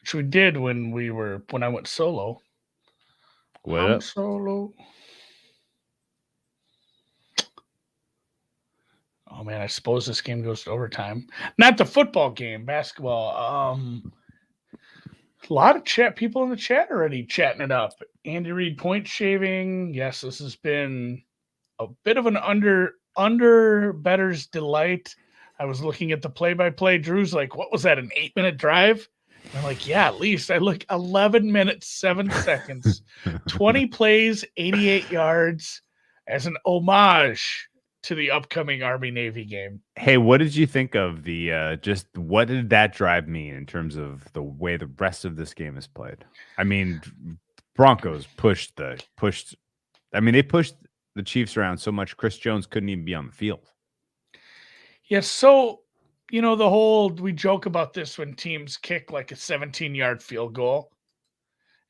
which we did when I went solo. What I'm up? solo. Oh man, I suppose this game goes to overtime. Not the football game, basketball. A lot of chat people in the chat already chatting it up. Andy Reid point shaving. Yes, this has been a bit of an under better's delight. I was looking at the play by play. Drew's like, "What was that? An 8-minute drive?" And I'm like, "Yeah, at least." I look 11 minutes 7 seconds, 20 plays, 88 yards, as an homage to the upcoming Army Navy game. Hey, what did you think of the just what did that drive mean in terms of the way the rest of this game is played? I mean, Broncos pushed. I mean, they pushed the Chiefs around so much Chris Jones couldn't even be on the field. Yes, so the whole we joke about this when teams kick like a 17-yard field goal,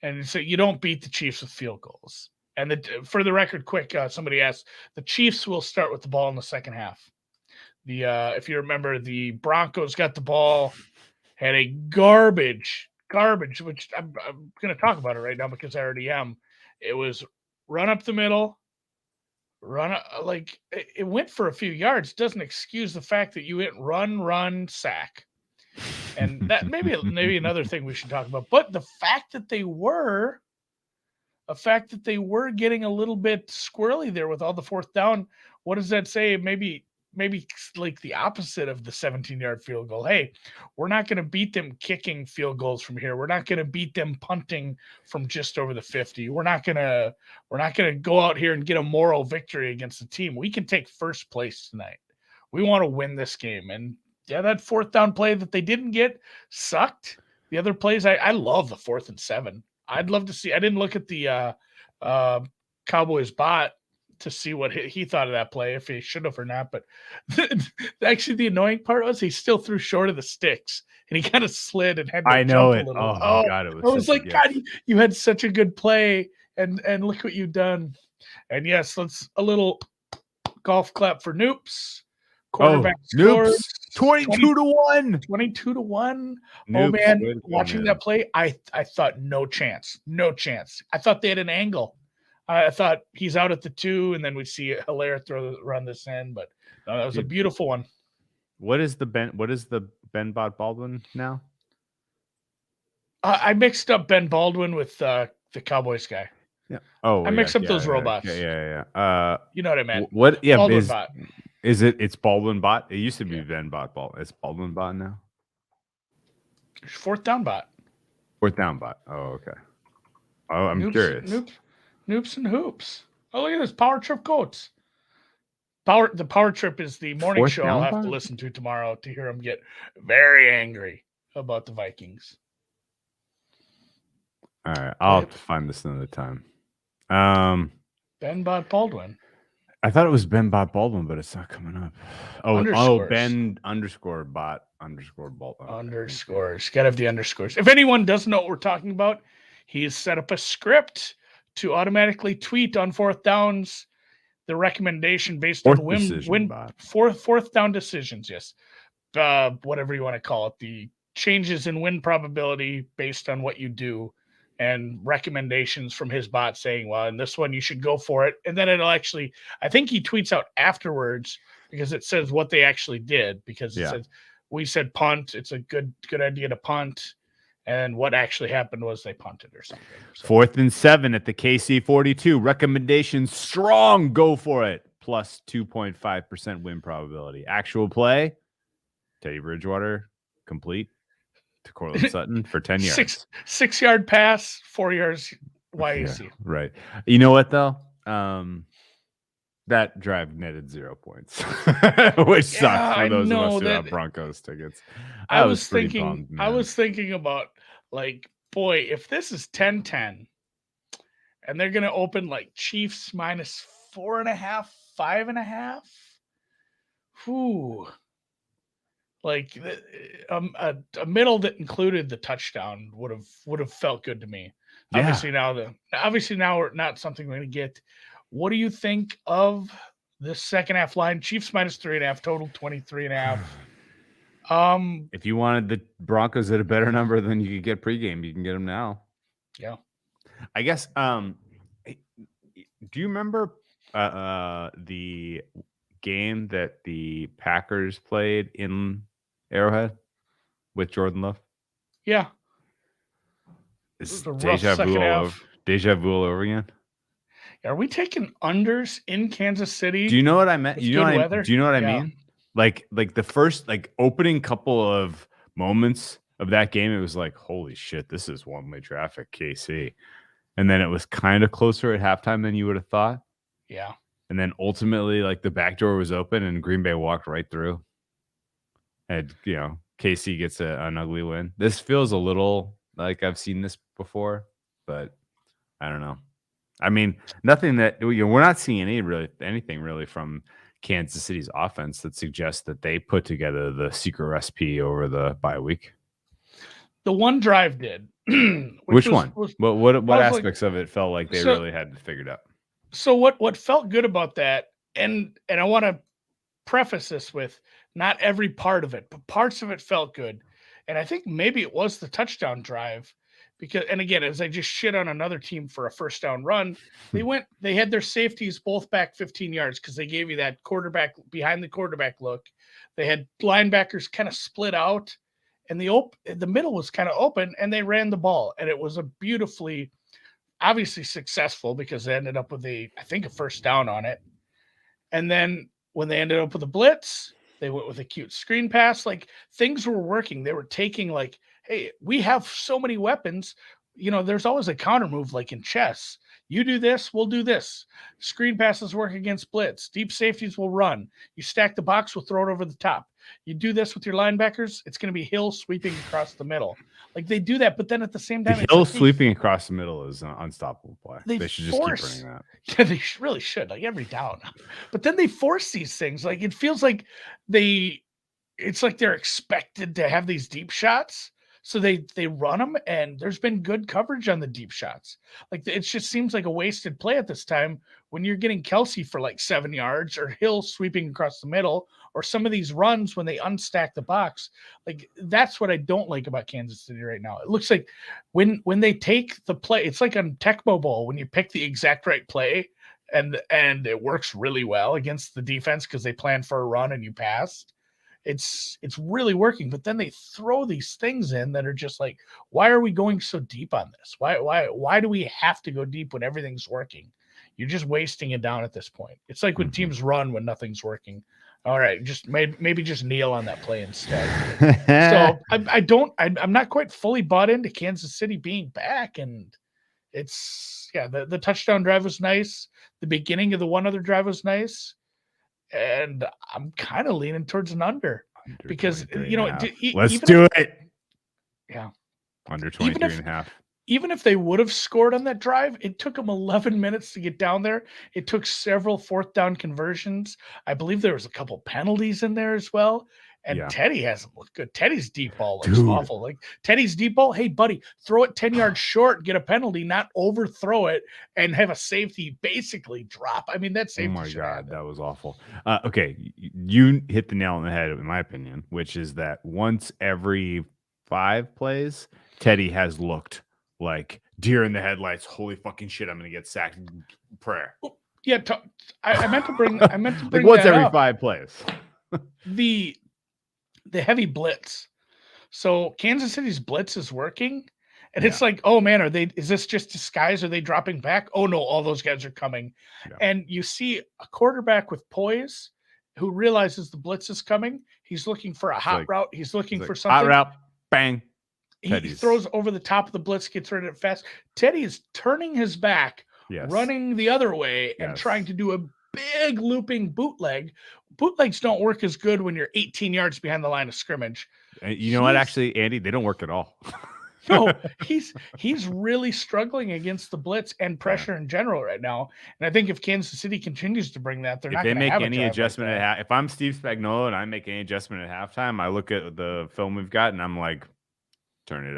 and so you don't beat the Chiefs with field goals. And for the record, quick, somebody asked, the Chiefs will start with the ball in the second half. If you remember, the Broncos got the ball, had a garbage, which I'm going to talk about it right now because I already am. It was run up the middle, like it went for a few yards. Doesn't excuse the fact that you went run, sack. And that maybe another thing we should talk about. But the fact that they were getting a little bit squirrely there with all the fourth down. What does that say? Maybe like the opposite of the 17-yard field goal. Hey, we're not going to beat them kicking field goals from here. We're not going to beat them punting from just over the 50. We're not going to go out here and get a moral victory against the team. We can take first place tonight. We want to win this game. And yeah, that fourth down play that they didn't get sucked. The other plays, I love the 4th and 7. I'd love to see. I didn't look at the Cowboys bot to see what he thought of that play, if he should have or not. But actually, the annoying part was he still threw short of the sticks, and he kind of slid and had to I jump know a it. little. Oh my god, it I was was like, God, you had such a good play, and look what you've done. And yes, let's a little golf clap for Noops. Quarterback scored 22-1. 22-1. Oh Noops, man, watching that play, I thought no chance. I thought they had an angle. I thought he's out at the 2, and then we see Hilaire run this in, but no, that was a beautiful one. What is the Ben Baldwin now? I mixed up Ben Baldwin with the Cowboys guy. Yeah. Oh, I mixed up those robots. Yeah. You know what I meant. What? Yeah. Baldwin bot. Is it? It's Baldwin bot. It used to be Ben bot. It's Baldwin bot now. Fourth down bot. Fourth down bot. Oh, okay. Oh, I'm curious. Noops and hoops. Oh, look at this power trip quotes. The power trip is the morning show I'll have to listen to tomorrow to hear him get very angry about the Vikings. All right, I'll have to find this another time. Ben Bot Baldwin. I thought it was Ben Bot Baldwin, but it's not coming up. Oh, Ben _ Bot _ Baldwin. Underscores. Gotta have the underscores. If anyone doesn't know what we're talking about, he's set up a script to automatically tweet on fourth downs the recommendation based on fourth down decisions. Yes. Whatever you want to call it. The changes in win probability based on what you do, and recommendations from his bot saying, well, in this one, you should go for it. And then it'll actually, I think he tweets out afterwards because it says what they actually did, because it says, we said punt. It's a good idea to punt. And what actually happened was they punted or something. So. 4th and 7 at the KC 42. Recommendation strong. Go for it. Plus 2.5% win probability. Actual play. Teddy Bridgewater complete to Cortland Sutton for 10 yards. 6-yard pass, 4 yards YAC. Yeah, right. You know what though? That drive netted 0 points, which sucks for those of us who have Broncos tickets. I was thinking about, like, boy, if this is 10-10 and they're gonna open like Chiefs minus 4.5, 5.5. Whoo. Like a middle that included the touchdown would have felt good to me. Yeah. Obviously now we're not something we're going to get. What do you think of the second half line? Chiefs minus 3.5, total 23.5. If you wanted the Broncos at a better number than you could get pregame, you can get them now. Yeah. I guess. Do you remember the game that the Packers played in Arrowhead with Jordan Love? Yeah. It It's was a rough deja vu second all over. half. Deja vu all over again. Are we taking unders in Kansas City? Do you know what I meant? With good weather? Do you know what I Yeah. mean? Like the first opening couple of moments of that game, it was like, holy shit, this is one-way traffic, KC. And then it was kind of closer at halftime than you would have thought. Yeah. And then ultimately, the back door was open and Green Bay walked right through. And KC gets an ugly win. This feels a little like I've seen this before, but I don't know. I mean, nothing that we're not seeing anything really from Kansas City's offense that suggests that they put together the secret recipe over the bye week. The one drive did. Which one? What aspects of it felt like they really had it figured out? So what felt good about that, and I want to preface this with not every part of it, but parts of it felt good. And I think maybe it was the touchdown drive because, and again, as I just shit on another team for a first down run, they had their safeties both back 15 yards because they gave you that quarterback behind the quarterback look. They had linebackers kind of split out and the middle was kind of open and they ran the ball. And it was a beautifully, obviously successful because they ended up with I think a first down on it. And then when they ended up with a blitz, they went with a cute screen pass. Like things were working. They were taking hey, we have so many weapons. There's always a counter move like in chess. You do this, we'll do this. Screen passes work against blitz. Deep safeties will run. You stack the box, we'll throw it over the top. You do this with your linebackers, it's going to be Hill sweeping across the middle. Like they do that, but then at the same time, Hill sweeping across the middle is an unstoppable play. They should just keep running that. Yeah, they really should, every down. But then they force these things. Like it feels like it's like they're expected to have these deep shots. So they run them, and there's been good coverage on the deep shots. Like it just seems like a wasted play at this time when you're getting Kelsey for 7 yards or Hill sweeping across the middle or some of these runs when they unstack the box. Like that's what I don't like about Kansas City right now. It looks like when they take the play, it's like on Tecmo Bowl when you pick the exact right play and it works really well against the defense because they plan for a run and you passed. It's really working, but then they throw these things in that are just like, why are we going so deep on this? Why do we have to go deep when everything's working? You're just wasting it down at this point. It's like when teams run when nothing's working. All right, just maybe just kneel on that play instead. So I'm not quite fully bought into Kansas City being back, and it's the touchdown drive was nice. The beginning of the one other drive was nice. And I'm kind of leaning towards an under because, let's do it. Yeah. Under 23 and a half. Even if they would have scored on that drive, it took them 11 minutes to get down there. It took several fourth down conversions. I believe there was a couple penalties in there as well. And Teddy hasn't looked good. Teddy's deep ball looks awful. Like Teddy's deep ball, hey, buddy, throw it 10 yards short, get a penalty, not overthrow it and have a safety basically drop. I mean, that safety. Oh, my God, that was awful. Okay, you hit the nail on the head, in my opinion, which is that once every 5 plays, Teddy has looked like deer in the headlights. Holy fucking shit, I'm going to get sacked. Prayer. Yeah, I meant to bring like once every up. 5 plays. The heavy blitz. So Kansas City's blitz is working. And it's like, oh man, is this just disguise? Are they dropping back? Oh no, all those guys are coming. Yeah. And you see a quarterback with poise who realizes the blitz is coming. He's looking for a hot route. He's looking for something. Hot route, bang. He throws over the top of the blitz, gets rid of it fast. Teddy is turning his back, running the other way, and trying to do a big looping bootleg. Bootlegs don't work as good when you're 18 yards behind the line of scrimmage. You know what, actually, Andy, they don't work at all. No, he's really struggling against the blitz and pressure in general right now. And I think if Kansas City continues to bring that, they're not going to have any adjustment at if I'm Steve Spagnuolo and I make any adjustment at halftime, I look at the film we've got and I'm like, turn it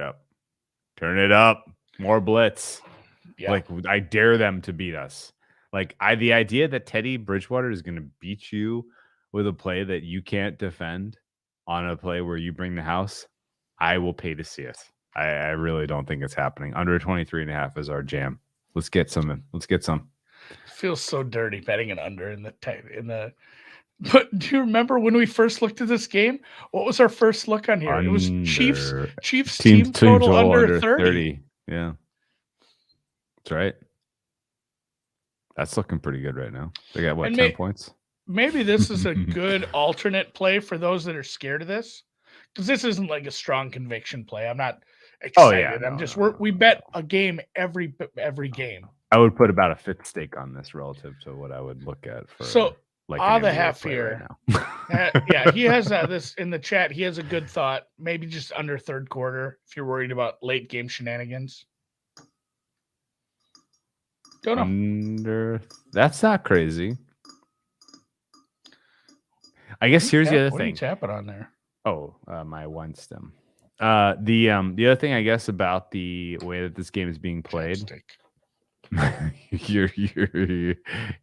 up, more blitz. Yeah. Like I dare them to beat us. Like the idea that Teddy Bridgewater is going to beat you with a play that you can't defend on a play where you bring the house, I will pay to see it. I really don't think it's happening. Under 23.5 is our jam. Let's get some. Let's get some. Feels so dirty betting it under in the. But do you remember when we first looked at this game? What was our first look on here? It was Chiefs team total under 30. Yeah. That's right. That's looking pretty good right now. They got what, 10 points? Maybe this is a good alternate play for those that are scared of this. Because this isn't like a strong conviction play. I'm not excited. We bet a game every game. I would put about a fifth stake on this relative to what I would look at for like the half here. Right now. Yeah, he has this in the chat. He has a good thought. Maybe just under third quarter if you're worried about late game shenanigans. Don't know. That's not crazy. I guess here's the other thing. What are you tapping on there? Oh, my wine stem. The other thing, I guess, about the way that this game is being played. You're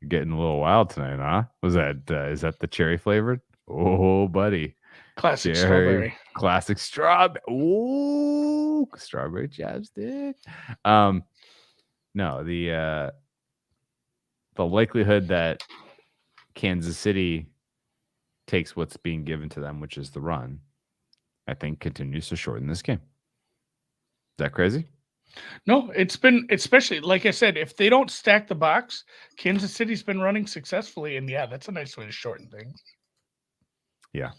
getting a little wild tonight, huh? Was that is that the cherry flavored? Oh, buddy. Classic strawberry. Classic strawberry. Oh, strawberry chapstick. No, the likelihood that Kansas City takes what's being given to them, which is the run, I think continues to shorten this game. Is that crazy? No, it's been, especially like I said, if they don't stack the box, Kansas City's been running successfully, and yeah, that's a nice way to shorten things. Yeah.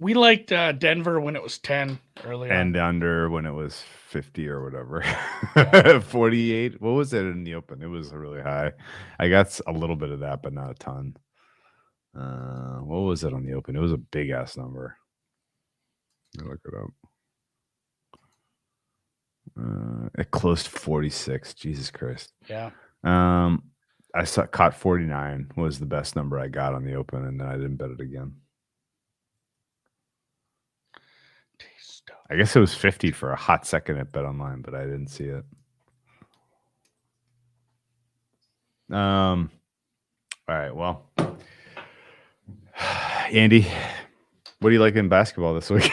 We liked Denver when it was 10 earlier, and under when it was 50 or whatever. 48. What was it in the open? It was really high. I got a little bit of that, but not a ton. What was it on the open? It was a big ass number. Let me look it up. It closed 46. Jesus Christ. Yeah. I caught 49 was the best number I got on the open, and then I didn't bet it again. I guess it was 50 for a hot second at Bet Online, but I didn't see it. All right. Well, Andy, what do you like in basketball this week?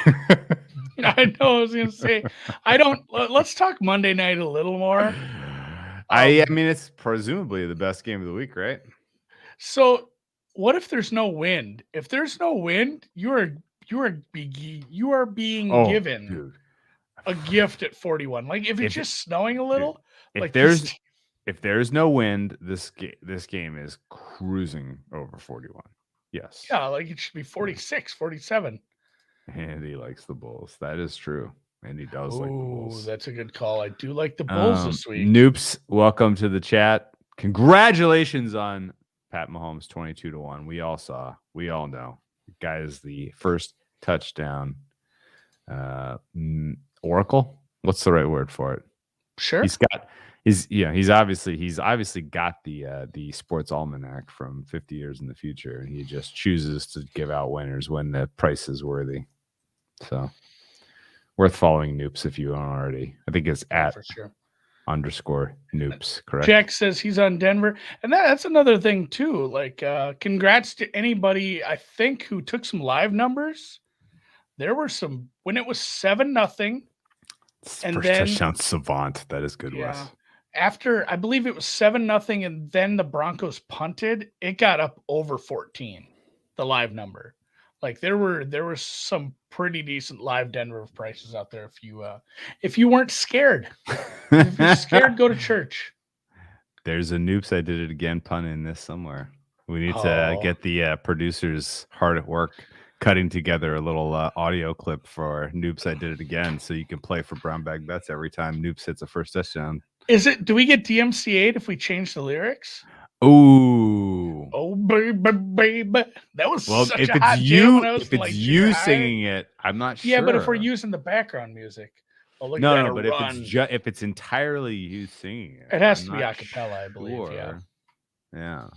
I know. I was going to say, let's talk Monday night a little more. I mean, it's presumably the best game of the week, right? So what if there's no wind? If there's no wind, you are being given a gift at 41. Like if it's just snowing a little, if there's no wind, this game is cruising over 41. Yes. Yeah, like it should be 46, 47. Andy likes the Bulls. That is true. And he does like the Bulls. That's a good call. I do like the Bulls this week. Noops, welcome to the chat. Congratulations on Pat Mahomes 22-1. We all know. Guy is the first touchdown oracle. What's the right word for it? Sure. He's obviously got the sports almanac from 50 years in the future, and he just chooses to give out winners when the price is worthy. So worth following Noops if you aren't already. I think it's at for sure. _Noops, correct? Jack says he's on Denver. And that's another thing too. Like congrats to anybody, I think, who took some live numbers. There were some when it was 7-0. And first then touchdown savant. That is good, yeah, Wes. After I believe it was 7-0, and then the Broncos punted, it got up over 14, the live number. Like there were some pretty decent live Denver prices out there if you weren't scared. If you're scared, go to church. There's a Noops I did it again pun in this somewhere. We need to get the producers hard at work cutting together a little audio clip for Noops I did it again, so you can play for brown bag bets every time Noops hits a first touchdown. Do we get DMCA'd if we change the lyrics? Ooh. Oh baby. That was such if a it's hot you, jam if it's you singing it, I'm not sure. Yeah, but if we're using the background music. No, but if it's entirely you singing it. It has to be a cappella, I believe. Sure. Yeah.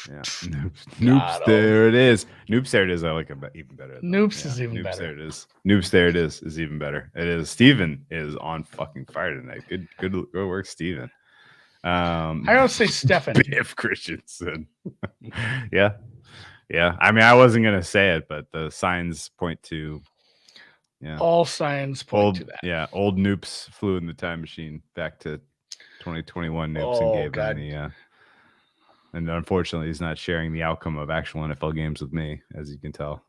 Noops, there it is. Noops, there it is. I like it even better. Noops is even better. There it is. Noops, there it is even better. It is. Steven is on fucking fire tonight. Good work, Steven. I don't say Stefan. Biff Christensen. Yeah. Yeah, I mean, I wasn't gonna say it, but the signs point to All signs point to that. old Noops flew in the time machine back to 2021 Noops and Oh gave them God. the. And unfortunately, he's not sharing the outcome of actual NFL games with me, as you can tell.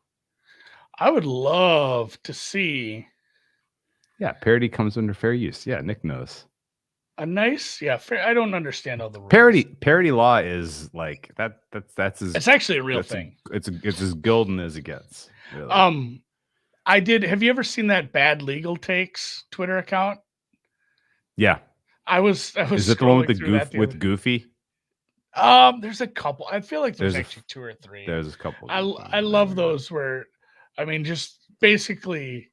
I would love to see Yeah, parody comes under fair use. Yeah, Nick knows. a nice, fair, I don't understand all the rules. Parody law is like that. That's It's actually a real thing. It's as golden as it gets. Really. I did. Have you ever seen that Bad Legal Takes Twitter account? Yeah. I was. Is it the one with Goofy? There's a couple. I feel like there's actually 2 or 3. There's a couple. I love those where, I mean, just basically,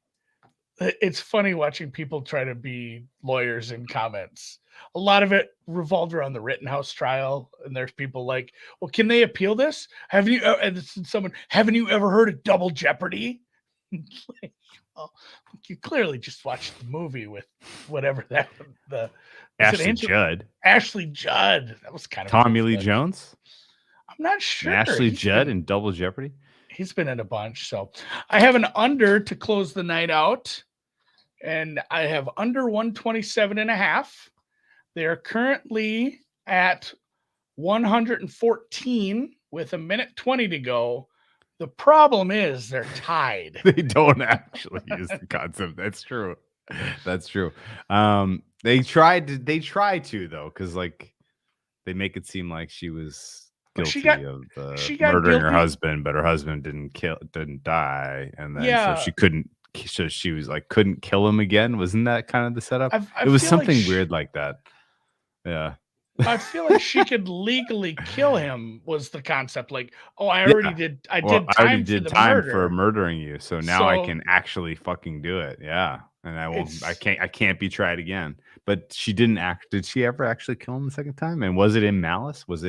it's funny watching people try to be lawyers in comments. A lot of it revolved around the Rittenhouse trial, and there's people like, "Well, can they appeal this? Haven't you?" And someone, "Haven't you ever heard of double jeopardy?" Like, well, you clearly just watched the movie with whatever that Ashley Judd. Ashley Judd. That was kind of Tommy Lee Jones. I'm not sure. And Ashley Judd in Double Jeopardy. He's been in a bunch. So I have an under to close the night out, and I have under 127.5. They are currently at 114 with 1:20 to go. The problem is they're tied. They don't actually use the concept. That's true. That's true. They try to though, because like they make it seem like she was guilty of murdering her husband, but her husband didn't die, and then so she couldn't. So she was like couldn't kill him again. Wasn't that kind of the setup? It was something weird like that. Yeah. I feel like she could legally kill him was the concept. Like, oh, I already did. I did time for murdering you, so now I can actually fucking do it. Yeah, and I can't be tried again. But she didn't act. Did she ever actually kill him the second time? And was it in malice? It was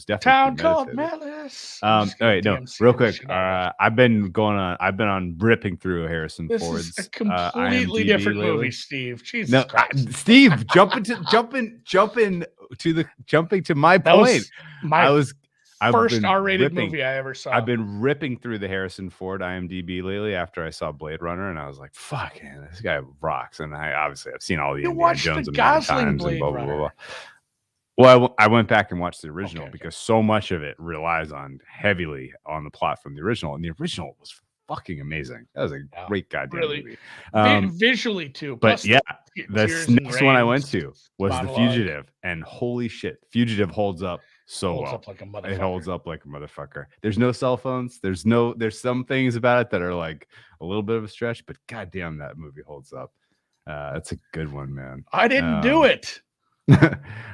definitely Town called Malice. All right, no, real quick. I've been on ripping through Harrison Ford's. This is a completely different movie, Steve. Jesus Christ. Steve, jumping to my point. I was first R-rated movie I ever saw. I've been ripping through the Harrison Ford IMDb lately after I saw Blade Runner, and I was like, "Fuck, man, this guy rocks." And I've seen all the Indiana Jones a million times and blah blah blah. Well, I went back and watched the original because so much of it relies heavily on the plot from the original, and the original was fucking amazing. That was a great goddamn movie. Visually too. But the next one I went to was The Fugitive, and holy shit, Fugitive holds up so well. It holds up like a motherfucker. There's no cell phones. There's some things about it that are like a little bit of a stretch, but goddamn, that movie holds up. It's a good one, man. I didn't do it.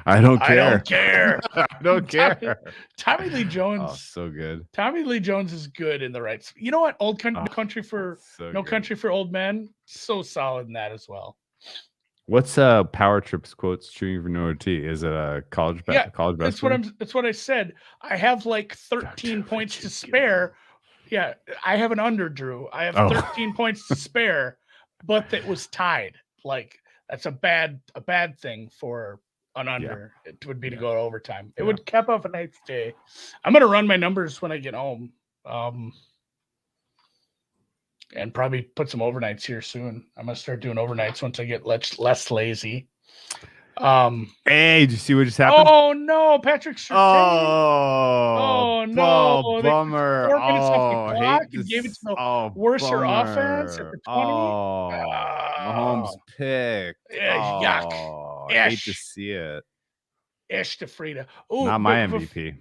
I don't care. I don't care. Tommy Lee Jones. Oh, so good. Tommy Lee Jones is good in the right. You know what? Country for Old Men. So solid in that as well. What's Power Trips quotes shooting for no T? Is it a college basketball? That's what I said. I have like 13 points to spare. Yeah, I have an under, Drew. I have 13 points to spare, but it was tied. Like that's a bad thing for an under. Yeah. It would be to go to overtime. It would cap off a nice day. I'm gonna run my numbers when I get home. And probably put some overnights here soon. I'm gonna start doing overnights once I get less lazy. Hey, did you see what just happened? Oh no, Patrick Surtain. Oh no, bummer. Gave it to the worser offense at the 20. Mahomes pick. Yuck. I hate to see it. Ish to Frida. Not my MVP.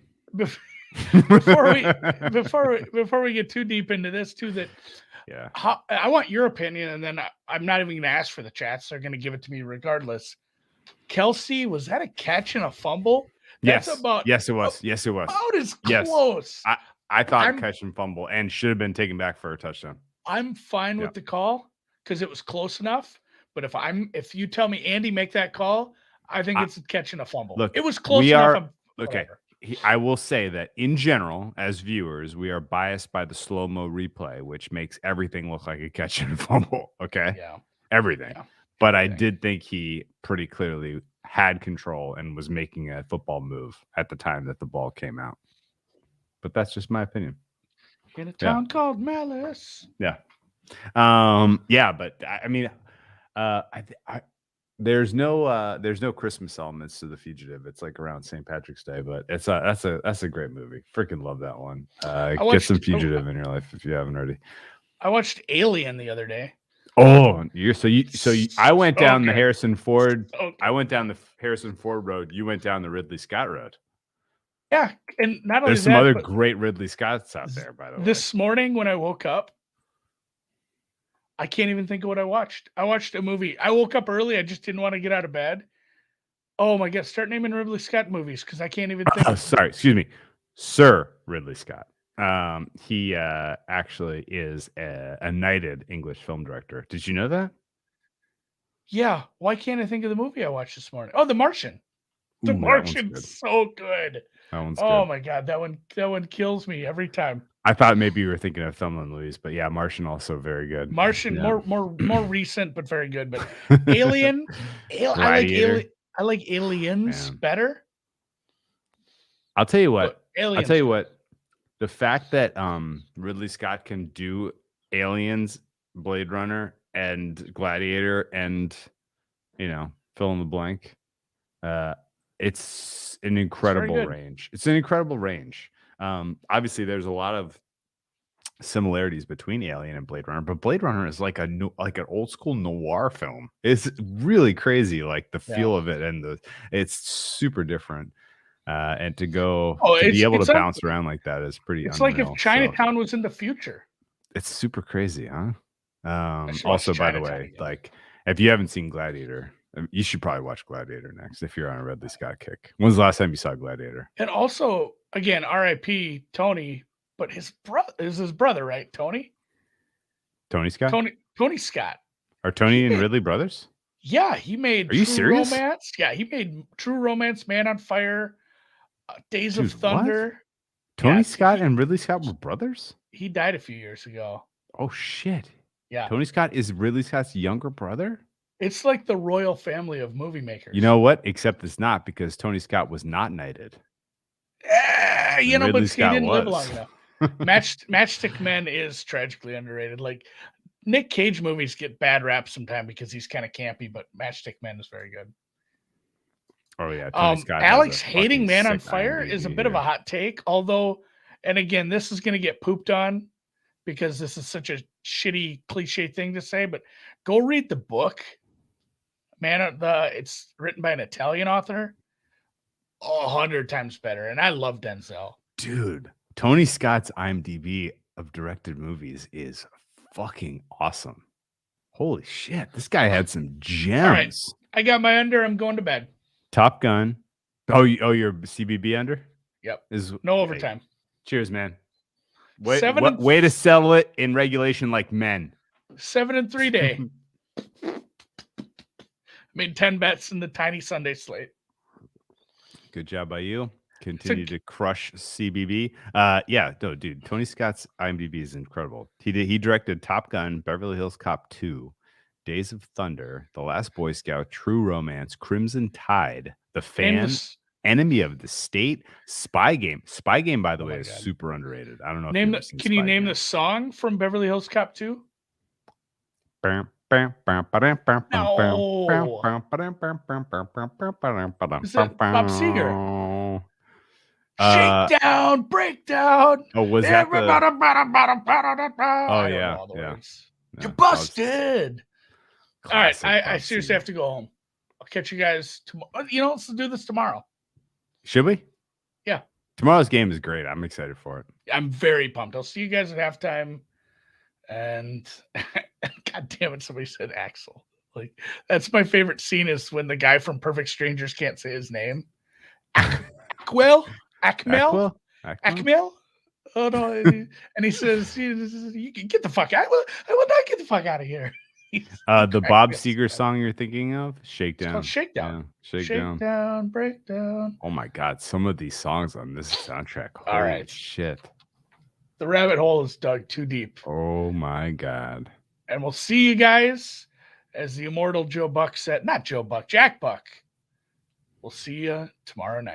Before we get too deep into this, too, that I want your opinion, and then I'm not even going to ask for the chats. They're going to give it to me regardless. Kelsey, was that a catch and a fumble? Yes, it was. Yes, it was. About as close. I thought catch and fumble and should have been taken back for a touchdown. I'm fine with the call because it was close enough. But if you tell me, Andy, make that call, I think it's a catch and a fumble. Look, it was close enough. Okay. I will say that in general, as viewers, we are biased by the slow-mo replay, which makes everything look like a catch and a fumble. Okay. Yeah. Everything. Yeah. But I did think he pretty clearly had control and was making a football move at the time that the ball came out. but that's just my opinion. In a town called Malice. Yeah. Yeah, but I mean, there's no Christmas elements to The Fugitive. It's like around St. Patrick's Day, but that's a great movie. Freaking love that one. Get some Fugitive in your life if you haven't already. I watched Alien the other day. Oh, I went down the Harrison Ford. Okay. I went down the Harrison Ford road. You went down the Ridley Scott road. Yeah, and not only there's some other great Ridley Scotts out there, by the way. This morning when I woke up, I can't even think of what I watched. I watched a movie. I woke up early. I just didn't want to get out of bed. Oh my God! Start naming Ridley Scott movies because I can't even think. Oh, sorry, excuse me, Sir Ridley Scott. He actually is a knighted English film director. Did you know that? Yeah. Why can't I think of the movie I watched this morning? Oh, The Martian. The Martian's so good. That one's good. My God, that one kills me every time. I thought maybe you were thinking of Thelma and Louise, but yeah, Martian also very good. Martian, more recent, but very good. But Alien, I like Aliens better. I'll tell you what. The fact that Ridley Scott can do Aliens, Blade Runner, and Gladiator, and fill in the blank, it's an incredible range. It's an incredible range. Obviously, there's a lot of similarities between Alien and Blade Runner, but Blade Runner is like an old school noir film. It's really crazy, like the feel of it, and it's super different. And to be able to bounce around like that is pretty. It's unreal, like if Chinatown was in the future. It's super crazy, huh? Also, by the way, like if you haven't seen Gladiator, you should probably watch Gladiator next if you're on a Ridley Scott kick. When's the last time you saw Gladiator? And also, again, R.I.P. Tony, but his brother is his brother, right? Tony Scott. Tony Scott. Are Tony and Ridley brothers? Yeah, he made. Are you serious? Romance. Yeah, he made True Romance, Man on Fire, Days of Thunder. What? Tony Scott and Ridley Scott were brothers? He died a few years ago. Oh shit! Yeah, Tony Scott is Ridley Scott's younger brother. It's like the royal family of movie makers. You know what? Except it's not, because Tony Scott was not knighted. But he didn't live long enough. Matchstick Men is tragically underrated. Like Nick Cage movies get bad rap sometimes because he's kind of campy, but Matchstick Men is very good. Oh yeah, Tony Scott. Alex hating Man on Fire is a bit of a hot take, although, and again, this is going to get pooped on because this is such a shitty cliche thing to say. But go read the book. It's written by an Italian author. 100 times better, and I love Denzel. Dude, Tony Scott's IMDb of directed movies is fucking awesome. Holy shit, this guy had some gems. All right, I got my under. I'm going to bed. Top Gun. Oh, you're CBB under? Yep. No overtime. Hey, cheers, man. Way to sell it in regulation like men. 7-3 day. Made 10 bets in the tiny Sunday slate. Good job by you. Continue to crush CBB. Dude. Tony Scott's IMDb is incredible. He directed Top Gun, Beverly Hills Cop 2, Days of Thunder, The Last Boy Scout, True Romance, Crimson Tide, The Fan, Enemy of the State, Spy Game. Spy Game, by the way, is super underrated. I don't know. Can you name the song from Beverly Hills Cop 2? No. Is that Bob Seger? Shakedown, breakdown. Oh, was that Oh yeah. You're busted. All right, I seriously have to go home. I'll catch you guys tomorrow. Let's do this tomorrow. Should we? Yeah. Tomorrow's game is great. I'm excited for it. I'm very pumped. I'll see you guys at halftime. And God damn it, somebody said Axel. Like, that's my favorite scene, is when the guy from Perfect Strangers can't say his name. Akmel? Oh no! And he says, "You can get the fuck out. I will not get the fuck out of here." The Bob Seger song you're thinking of, Shakedown. Shakedown. Yeah, Shakedown, breakdown. Oh my God, some of these songs on this soundtrack. Holy all right, shit. The rabbit hole is dug too deep. Oh my God. And we'll see you guys, as the immortal Joe Buck said. Not Joe Buck, Jack Buck. We'll see you tomorrow night.